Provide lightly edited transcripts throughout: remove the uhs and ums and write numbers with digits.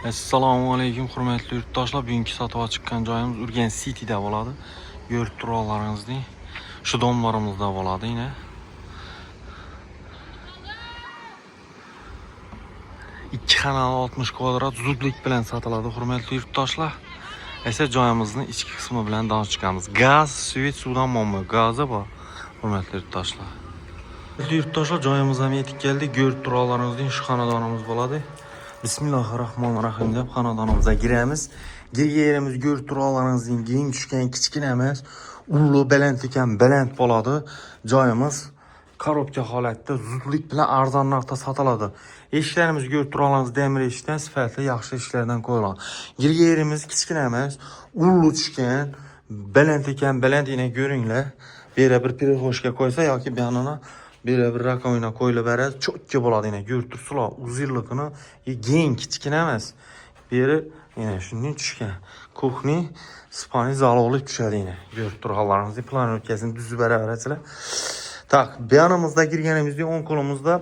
Assalomu alaykum hurmatli yurtdoshlar. Bugungi sotuvga chiqqan joyimiz Urganch City'da bo'ladi. Ko'rib turganlaringizni shu domlarimizda bo'ladi yine. İki xonali 60 kvadrat zudlik bilan sotiladi hurmatli yurtdoshlar. Esa joyimizning ichki qismi bilan tanishib chiqamiz. Gaz, svet, suvdan muammo, gazi bor hurmatli yurtdoshlar. Yurtdoshlar joyimizga yetib keldik. Ko'rib turganlaringizning shu xonadonimiz bo'ladi. Bismillahirrahmanirrahim deb xonadonimizga giramiz. Yerimiz ko'rib turganlaringizning keng tushgan kichkina emas, ulug' baland ekan, baland bo'ladi. Joyimiz korobka holatda zudlik bilan arzon narxda sotiladi. Eshiklarimiz ko'rib turganlaringiz demir eshikdan sifatli yaxshi eshiklardan qo'yilgan. Yerimiz kichkina emas, ulug' tushgan, baland ekan, baland yana ko'ringlar. Bera bir pirog'oshka qo'ysa yoki bu yanına bir rakovina qo'yilib beradi, cho'tki bo'ladi yana. Ko'rib turibsizlar, uzunligini keng kichkina emas. Beri yana shunday tushgan. Kuxni spani zalog'lik tushadi yana. Ko'rib turganlaringizni plan o'tkazib düzib beraverasizlar. Tak, bu yanimizda kirganimizda o'ng qo'limizda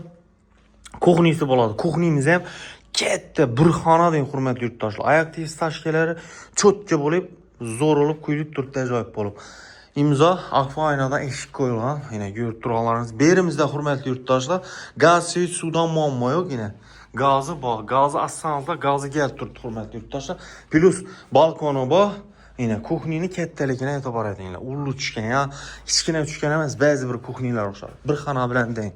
kuxnisi bo'ladi. Kuxnimiz ham katta bir xona deng hurmatli yurtdoshlar. Oyoq tez tashkalari cho'tki bo'lib, zo'r olib quyilib turibdi, ajoyib bo'lib. İmzo akfa aynadan eshik qo'yilgan. Yine ko'rib turganlaringiz. Berimizda hurmatli yurtdoshlar, gaz, svet, suvdan muammo yo'q yine. Gazı bor. Gazı assanızda gazı kelib turibdi hurmatli yurtdoshlar. Plus balkoni bor. Yine kuxnini kattaligini e'tibor etinglar. Ullu tushgan ya, kichkina tushgan emas, ba'zi bir kuxnilar o'xshaydi. Bir xona bilan teng.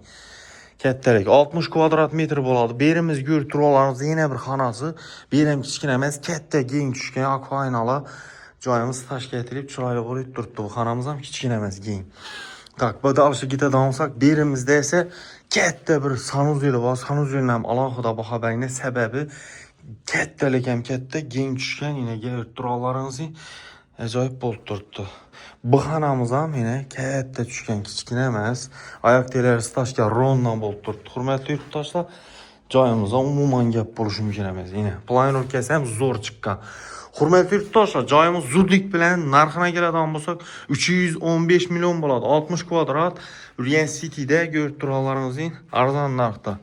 Kattalik 60 kvadrat metr bo'ladi. Berimiz ko'rib turganlaringiz yana bir xonasi. Berim kichkina emas, katta keng tushgan akfa aynalar. Joyimiz tashkil etilib, chiroyli bo'lib turibdi. Bu xonamiz ham kichkina emas, keng. Tak, bu dalshi gitadan olsak, berimizda esa katta bir sanuzel bor. Sanuzelni ham alohida baho bergan sababi kattalik ham katta, keng tushgan, yine ko'rib turganlaringizni ajoyib bo'lib turibdi. Bu xonamiz ham yine katta tushgan, kichkina emas. Oyoq telari tashkil rondan bo'lib turibdi. Hurmatli yurtdoshlar, joyimizda umuman gap bo'lishi mumkin emas. Yine planovkasi ham zo'r chiqqan. Hurmatli yurtdoshlar, joyimiz zudlik bilan narxina keladigan bo'lsak 315 million bo'ladi. 60 kvadrat Urganch City'da ko'rib turganlaringizning arzon narxda.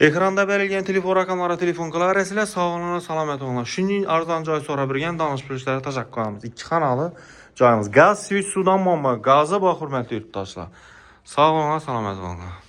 Ekranda berilgan telefon raqamlari telefon qilaverasizlar. Sog'liqni salomat bo'linglar. Shuningdek arzon joy so'rab bergan danishib bilishlari tashakkur qilamiz. Ikki xonali joyimiz. Gaz, svet, suvdan muammo, gazi bor hurmatli yurtdoshlar. Sog'liqni salomat bo'linglar.